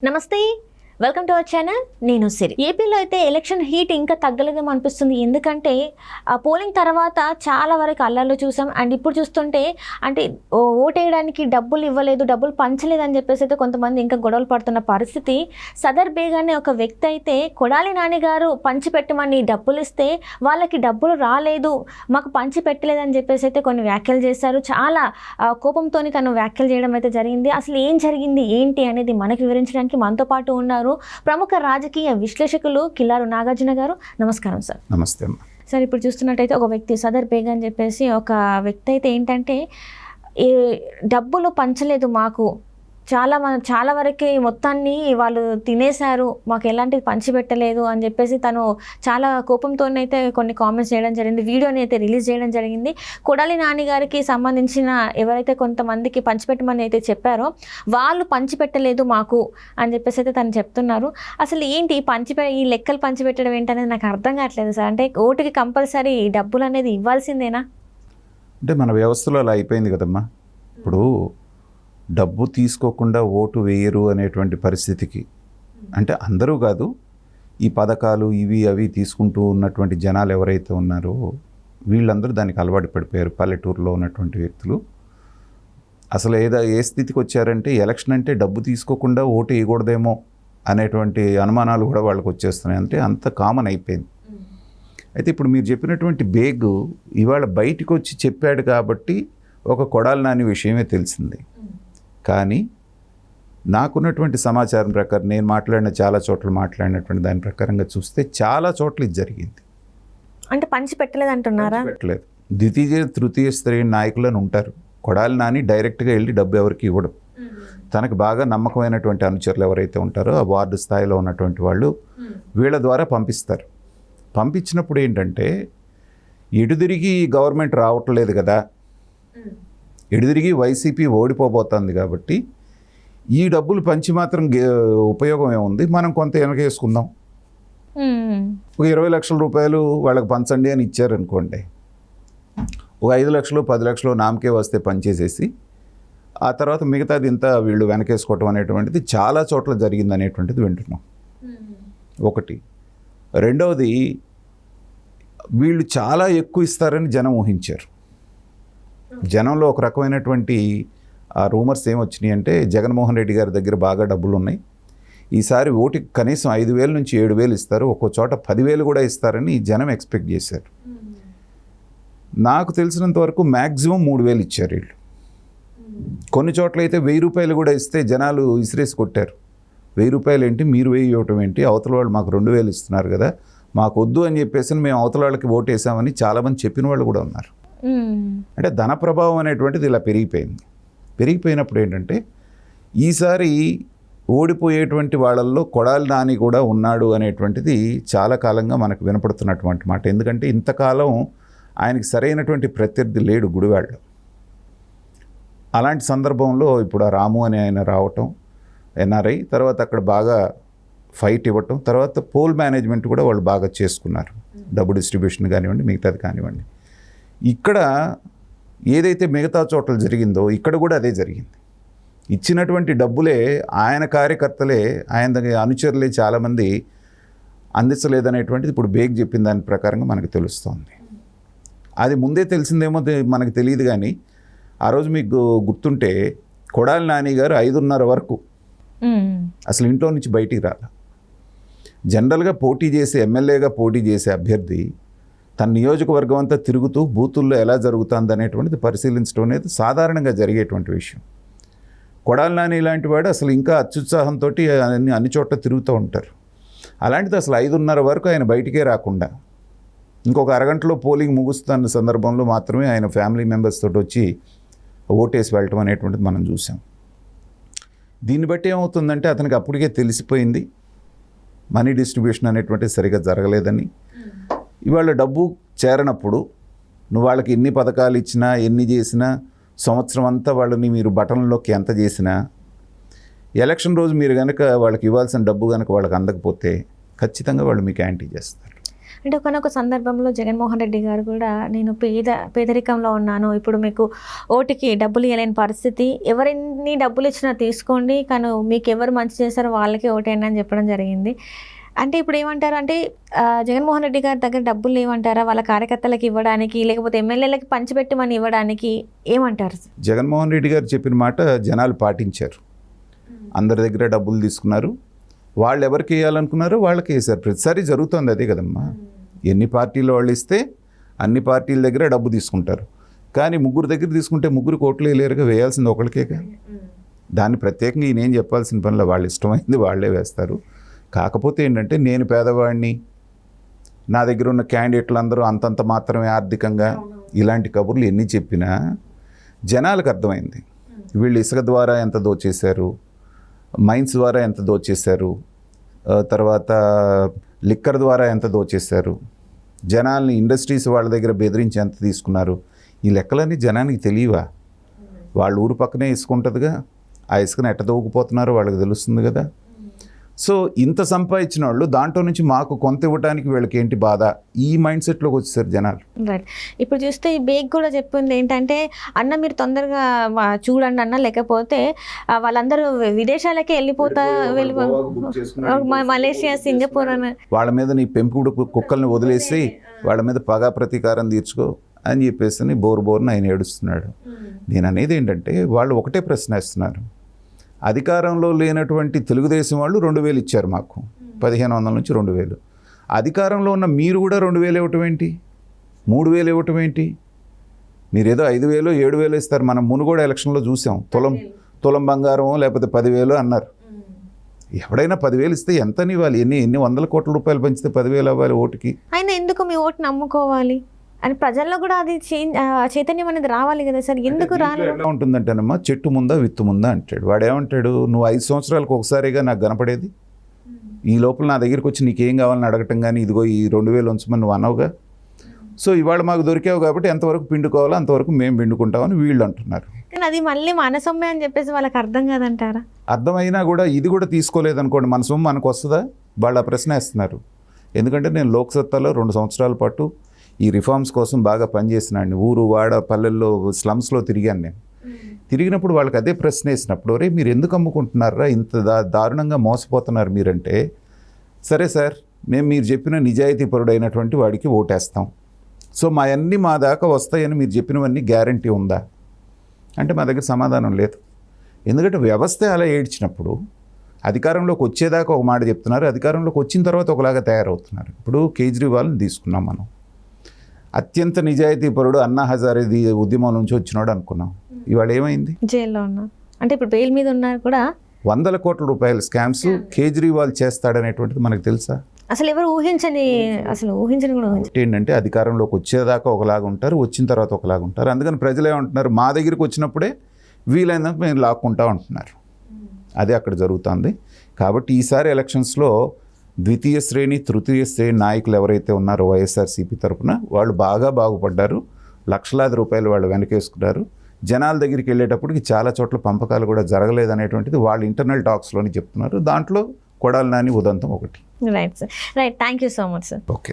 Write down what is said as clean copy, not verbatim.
నమస్తే, welcome to our channel. నేను సిరి. ఏపీలో అయితే ఎలక్షన్ హీట్ ఇంకా తగ్గలేదేమో అనిపిస్తుంది. ఎందుకంటే ఆ పోలింగ్ తర్వాత చాలా వరకు అల్లర్లు చూసాం. అండ్ ఇప్పుడు చూస్తుంటే అంటే ఓటేయడానికి డబ్బులు ఇవ్వలేదు, డబ్బులు పంచలేదు అని చెప్పేసి అయితే కొంతమంది ఇంకా గొడవలు పడుతున్న పరిస్థితి. సదర్ బేగ్ అనే ఒక వ్యక్తి అయితే కొడాలి నాని గారు పంచిపెట్టమని డబ్బులు ఇస్తే వాళ్ళకి డబ్బులు రాలేదు, మాకు పంచి పెట్టలేదని చెప్పేసి అయితే కొన్ని వ్యాఖ్యలు చేశారు. చాలా కోపంతో తను వ్యాఖ్యలు చేయడం అయితే జరిగింది. అసలు ఏం జరిగింది ఏంటి అనేది మనకు వివరించడానికి మనతో పాటు ఉన్నారు ప్రముఖ రాజకీయ విశ్లేషకులు కిల్లారు నాగార్జున గారు. నమస్కారం సార్. నమస్తే అమ్మ. సార్, ఇప్పుడు చూస్తున్నట్టయితే ఒక వ్యక్తి సదర్ బేగ్ అని చెప్పేసి ఒక వ్యక్తి అయితే ఏంటంటే డబ్బులు పంచలేదు మాకు, చాలా వరకు మొత్తాన్ని వాళ్ళు తినేశారు, మాకు ఎలాంటిది పంచిపెట్టలేదు అని చెప్పేసి తను చాలా కోపంతోనైతే కొన్ని కామెంట్స్ చేయడం జరిగింది. వీడియోని అయితే రిలీజ్ చేయడం జరిగింది. కొడాలి నాని గారికి సంబంధించిన ఎవరైతే కొంతమందికి పంచిపెట్టమని అయితే చెప్పారో వాళ్ళు పంచిపెట్టలేదు మాకు అని చెప్పేసి అయితే తను చెప్తున్నారు. అసలు ఏంటి ఈ లెక్కలు పంచిపెట్టడం ఏంటనేది నాకు అర్థం కావట్లేదు సార్. అంటే ఓటుకి కంపల్సరీ డబ్బులు అనేది ఇవ్వాల్సిందేనా? అంటే మన వ్యవస్థలో అలా అయిపోయింది కదమ్మా. ఇప్పుడు డబ్బు తీసుకోకుండా ఓటు వేయరు అనేటువంటి పరిస్థితికి, అంటే అందరూ కాదు, ఈ పథకాలు ఇవి అవి తీసుకుంటూ ఉన్నటువంటి జనాలు ఎవరైతే ఉన్నారో వీళ్ళందరూ దానికి అలవాటు పడిపోయారు. పల్లెటూరులో ఉన్నటువంటి వ్యక్తులు అసలు ఏ స్థితికి వచ్చారంటే ఎలక్షన్ అంటే డబ్బు తీసుకోకుండా ఓటు వేయకూడదేమో అనేటువంటి అనుమానాలు కూడా వాళ్ళకి వచ్చేస్తున్నాయి. అంటే అంత కామన్ అయిపోయింది. అయితే ఇప్పుడు మీరు చెప్పినటువంటి బేగ్ ఇవాళ బయటికి వచ్చి చెప్పాడు కాబట్టి ఒక కొడాలి నాని విషయమే తెలిసింది. కానీ నాకున్నటువంటి సమాచారం ప్రకారం, నేను చాలా చోట్ల మాట్లాడినటువంటి దాని ప్రకారంగా చూస్తే చాలా చోట్ల ఇది జరిగింది. అంటే పంచి పెట్టలేదు అంటున్నారా? పెట్టలేదు. ద్వితీయ తృతీయ శ్రేణి నాయకులను ఉంటారు. కొడాలి నాని డైరెక్ట్గా వెళ్ళి డబ్బు ఎవరికి ఇవ్వడం. తనకు బాగా నమ్మకమైనటువంటి అనుచరులు ఎవరైతే ఉంటారో ఆ వార్డు స్థాయిలో ఉన్నటువంటి వాళ్ళు వీళ్ళ ద్వారా పంపిస్తారు. పంపించినప్పుడు ఏంటంటే ఎటుదిరిగి గవర్నమెంట్ రావట్లేదు కదా, ఎడుదిరిగి వైసీపీ ఓడిపోబోతుంది కాబట్టి ఈ డబ్బులు పంచి మాత్రం ఉపయోగం ఏముంది, మనం కొంత వెనకేసుకుందాం, ఒక 20 లక్షల రూపాయలు వాళ్ళకి పంచండి అని ఇచ్చారనుకోండి, ఒక 5 లక్షలు 10 లక్షలు నామకే వస్తే పనిచేసేసి ఆ తర్వాత మిగతాది ఇంత వీళ్ళు వెనకేసుకోవటం అనేటువంటిది చాలా చోట్ల జరిగింది అనేటువంటిది వింటున్నాం. ఒకటి. రెండవది, వీళ్ళు చాలా ఎక్కువ ఇస్తారని జనం ఊహించారు. జనంలో ఒక రకమైనటువంటి రూమర్స్ ఏమొచ్చినాయి అంటే జగన్మోహన్ రెడ్డి గారి దగ్గర బాగా డబ్బులు ఉన్నాయి, ఈసారి ఓటికి కనీసం 5,000 నుంచి 7,000 ఇస్తారు, ఒక్కో చోట 10,000 కూడా ఇస్తారని జనం ఎక్స్పెక్ట్ చేశారు. నాకు తెలిసినంత వరకు మ్యాక్సిమం 3,000 ఇచ్చారు వీళ్ళు. కొన్ని చోట్ల అయితే 1,000 రూపాయలు కూడా ఇస్తే జనాలు ఇసిరేసి కొట్టారు. 1,000 రూపాయలు ఏంటి, మీరు 1,000 ఇవ్వటం ఏంటి, అవతల వాళ్ళు మాకు 2,000 ఇస్తున్నారు కదా, మాకు వద్దు అని చెప్పేసి మేము అవతల వాళ్ళకి ఓటేసామని చాలామంది చెప్పిన వాళ్ళు కూడా ఉన్నారు. అంటే ధన ప్రభావం అనేటువంటిది ఇలా పెరిగిపోయినప్పుడు ఏంటంటే ఈసారి ఓడిపోయేటువంటి వాళ్ళల్లో కొడాలి నాని కూడా ఉన్నాడు అనేటువంటిది చాలా కాలంగా మనకు వినపడుతున్నటువంటి మాట. ఎందుకంటే ఇంతకాలం ఆయనకి సరైనటువంటి ప్రత్యర్థి లేడు గుడివాడలో. అలాంటి సందర్భంలో ఇప్పుడు ఆ రాము అని ఆయన రావటం, ఎన్ఆర్ఐ, తర్వాత అక్కడ బాగా ఫైట్ ఇవ్వటం, తర్వాత పోల్ మేనేజ్మెంట్ కూడా వాళ్ళు బాగా చేసుకున్నారు. డబ్బు డిస్ట్రిబ్యూషన్ కానివ్వండి, మిగతాది కానివ్వండి. ఇక్కడ ఏదైతే మిగతా చోట్ల జరిగిందో ఇక్కడ కూడా అదే జరిగింది. ఇచ్చినటువంటి డబ్బులే ఆయన కార్యకర్తలే, ఆయన దగ్గర అనుచరులే చాలామంది అందించలేదనేటువంటిది ఇప్పుడు బేగ్ చెప్పిన దాని ప్రకారంగా మనకు తెలుస్తోంది. అది ముందే తెలిసిందేమో మనకు తెలియదు. కానీ ఆ రోజు మీకు గుర్తుంటే కొడాలి నాని గారు 5:30 వరకు అసలు ఇంట్లో నుంచి బయటికి రాల. జనరల్గా ఎమ్మెల్యేగా పోటీ చేసే అభ్యర్థి తన నియోజకవర్గం అంతా తిరుగుతూ బూతుల్లో ఎలా జరుగుతుంది అనేటువంటిది పరిశీలించడం అనేది సాధారణంగా జరిగేటువంటి విషయం. కొడాలి నాని ఇలాంటి వాడు అసలు ఇంకా అత్యుత్సాహంతో అన్ని చోట్ల తిరుగుతూ ఉంటారు. అలాంటిది అసలు 5:30 వరకు ఆయన బయటికే రాకుండా ఇంకొక అరగంటలో పోలింగ్ ముగుస్తున్న సందర్భంలో మాత్రమే ఆయన ఫ్యామిలీ మెంబర్స్ తోటి వచ్చి ఓటేసి వెళ్ళటం అనేటువంటిది మనం చూసాం. దీన్ని బట్టి ఏమవుతుందంటే అతనికి అప్పటికే తెలిసిపోయింది మనీ డిస్ట్రిబ్యూషన్ అనేటువంటిది సరిగ్గా జరగలేదని. ఇవాళ డబ్బు చేరనప్పుడు నువ్వు వాళ్ళకి ఎన్ని పథకాలు ఇచ్చినా ఎన్ని చేసినా సంవత్సరం అంతా వాళ్ళని మీరు బటన్లోకి ఎంత చేసినా ఎలక్షన్ రోజు మీరు కనుక వాళ్ళకి ఇవ్వాల్సిన డబ్బు కనుక వాళ్ళకి అందకపోతే ఖచ్చితంగా వాళ్ళు మీకు యాంటీ చేస్తారు. అంటే ఒకనొక సందర్భంలో జగన్మోహన్ రెడ్డి గారు కూడా నేను పేదరికంలో ఉన్నాను, ఇప్పుడు మీకు ఓటుకి డబ్బులు ఇవ్వలేని పరిస్థితి, ఎవరిని డబ్బులు ఇచ్చినా తీసుకోండి కానీ మీకు ఎవరు మంచి చేశారో వాళ్ళకే ఓటేయండి అని చెప్పడం జరిగింది. అంటే ఇప్పుడు ఏమంటారు అంటే జగన్మోహన్ రెడ్డి గారి దగ్గర డబ్బులు లేవంటారా వాళ్ళ కార్యకర్తలకు ఇవ్వడానికి, లేకపోతే ఎమ్మెల్యేలకి పంచిపెట్టమని ఇవ్వడానికి, ఏమంటారు? జగన్మోహన్ రెడ్డి గారు చెప్పిన మాట జనాలు పాటించారు. అందరి దగ్గర డబ్బులు తీసుకున్నారు, వాళ్ళు ఎవరికి వేయాలనుకున్నారో వాళ్ళకి వేశారు. ప్రతిసారి జరుగుతుంది అదే కదమ్మా. ఎన్ని పార్టీలు వాళ్ళు ఇస్తే అన్ని పార్టీల దగ్గర డబ్బు తీసుకుంటారు. కానీ ముగ్గురు దగ్గర తీసుకుంటే ముగ్గురు కోట్లు వేయలేరుగా, వేయాల్సింది ఒకరికేగా. దాన్ని ప్రత్యేకంగా ఈయనేం చెప్పాల్సిన పనిలో వాళ్ళు ఇష్టమైంది వాళ్ళే వేస్తారు. కాకపోతే ఏంటంటే నేను పేదవాడిని, నా దగ్గర ఉన్న క్యాండిడేట్లు అందరూ అంతంత మాత్రమే ఆర్థికంగా, ఇలాంటి కబుర్లు ఎన్ని చెప్పినా జనాలకు అర్థమైంది. వీళ్ళు ఇసుక ద్వారా ఎంత దోచేశారు, మైన్స్ ద్వారా ఎంత దోచేశారు, తర్వాత లిక్కర్ ద్వారా ఎంత దోచేశారు, జనాల్ని ఇండస్ట్రీస్ వాళ్ళ దగ్గర బెదిరించి ఎంత తీసుకున్నారు. ఈ లెక్కలన్నీ జనానికి తెలియవా? వాళ్ళ ఊరు పక్కనే ఇసుక ఉంటుందిగా, ఆ ఇసుకని ఎట్ట దోగుపోతున్నారో వాళ్ళకి తెలుస్తుంది కదా. సో ఇంత సంపాదించిన వాళ్ళు దాంట్లో నుంచి మాకు కొంత ఇవ్వడానికి వీళ్ళకి ఏంటి బాధ, ఈ మైండ్ సెట్లోకి వచ్చేసారు జనాలు. రైట్. ఇప్పుడు చూస్తే ఈ బేగ్ కూడా చెప్పింది ఏంటంటే అన్న మీరు తొందరగా చూడండి అన్న, లేకపోతే వాళ్ళందరూ విదేశాలకే మలేషియా, సింగపూర్ అని వాళ్ళ మీద నీ పెంపుడు కుక్కల్ని వదిలేసి వాళ్ళ మీద పగా ప్రతీకారం తీర్చుకో అని చెప్పేసి బోరుని ఆయన ఏడుస్తున్నాడు. నేను అనేది ఏంటంటే వాళ్ళు ఒకటే ప్రశ్న వేస్తున్నారు. అధికారంలో లేనటువంటి తెలుగుదేశం వాళ్ళు 2,000 ఇచ్చారు మాకు, 1,500 నుంచి 2,000. అధికారంలో ఉన్న మీరు కూడా 2,000 ఇవ్వటం ఏంటి, 3,000 ఇవ్వటం ఏంటి? మీరేదో 5,000 7,000 ఇస్తారు. మనం మునుగోడు ఎలక్షన్లో చూసాం, తులం బంగారం లేకపోతే 10,000 అన్నారు. ఎవడైనా 10,000 ఇస్తే ఎంత ఇవ్వాలి? ఎన్ని వందల కోట్ల రూపాయలు పంచితే 10,000 అవ్వాలి ఓటుకి? ఆయన ఎందుకు మీ ఓటు నమ్ముకోవాలి అని ప్రజల్లో కూడా అది చైతన్యం అనేది రావాలి కదా సార్. ఎందుకు రాలేదు? ఎలా ఉంటుందంటేనమ్మా, చెట్టు ముందా విత్తు ముందా అంటాడు. వాడు ఏమంటాడు, నువ్వు 5 సంవత్సరాలకు ఒకసారిగా నాకు కనపడేది, ఈ లోపల నా దగ్గరికి వచ్చి నీకేం కావాలని అడగటం కానీ ఇదిగో ఈ 2,000 ఉంచమని నువ్వు అనవుగా. సో ఇవాళ మాకు దొరికావు కాబట్టి ఎంతవరకు పిండుకోవాలో అంతవరకు మేము పిండుకుంటామని వీళ్ళు అంటున్నారు. కానీ అది మళ్ళీ మన సొమ్మే అని చెప్పేసి వాళ్ళకి అర్థం కాదంటారా? అర్థమైనా కూడా ఇది కూడా తీసుకోలేదనుకోండి, మన సొమ్ము మనకు వస్తుందా? వాళ్ళు ఆ ప్రశ్న వేస్తున్నారు. ఎందుకంటే నేను లోక్సత్తాలో 2 సంవత్సరాల పాటు ఈ రిఫార్మ్స్ కోసం బాగా పనిచేసినాడిని. ఊరు వాడ పల్లెల్లో స్లమ్స్లో తిరిగాను నేను. తిరిగినప్పుడు వాళ్ళకి అదే ప్రశ్న వేసినప్పుడు, రే మీరు ఎందుకు అమ్ముకుంటున్నారా, ఇంత దారుణంగా మోసపోతున్నారు మీరంటే, సరే సార్ మేము మీరు చెప్పిన నిజాయితీపరుడైనటువంటి వాడికి ఓటేస్తాం, సో మా అన్నీ మా దాకా వస్తాయని మీరు చెప్పినవన్నీ గ్యారంటీ ఉందా అంటే మా దగ్గర సమాధానం లేదు. ఎందుకంటే వ్యవస్థ అలా ఏడ్చినప్పుడు అధికారంలోకి వచ్చేదాకా ఒక మాట చెప్తున్నారు, అధికారంలోకి వచ్చిన తర్వాత ఒకలాగా తయారవుతున్నారు. ఇప్పుడు కేజ్రీవాల్ని తీసుకున్నాం మనం, అత్యంత నిజాయితీపరుడు, అన్నా హజారే ఉద్యమం నుంచి వచ్చినాడు అనుకున్నాం. ఇవాళ ఏమైంది? జైల్లో ఉన్నారు. అంటే ఇప్పుడు బెయిల్ మీద ఉన్నారు కూడా. 100 కోట్ల రూపాయల స్కామ్స్ కేజ్రీవాల్ చేస్తాడనేటువంటిది మనకు తెలుసా? అసలు ఎవరు ఊహించని కూడా ఏంటంటే అధికారంలోకి వచ్చేదాకా ఒకలాగా ఉంటారు, వచ్చిన తర్వాత ఒకలాగా ఉంటారు. అందుకని ప్రజలు ఏమంటున్నారు, మా దగ్గరికి వచ్చినప్పుడే వీలైనంత మేము లాక్కుంటా ఉంటున్నారు. అదే అక్కడ జరుగుతుంది. కాబట్టి ఈసారి ఎలక్షన్స్లో ద్వితీయ శ్రేణి తృతీయ శ్రేణి నాయకులు ఎవరైతే ఉన్నారో వైఎస్ఆర్సీపీ తరఫున వాళ్ళు బాగా బాగుపడ్డారు, లక్షలాది రూపాయలు వాళ్ళు వెనకేసుకున్నారు. జనాల దగ్గరికి వెళ్ళేటప్పటికి చాలా చోట్ల పంపకాలు కూడా జరగలేదనేటువంటిది వాళ్ళు ఇంటర్నల్ టాక్స్లోని చెప్తున్నారు. దాంట్లో కొడాలి నాని ఉదంతం ఒకటి. Right sir. Right. Thank you so much sir. Okay.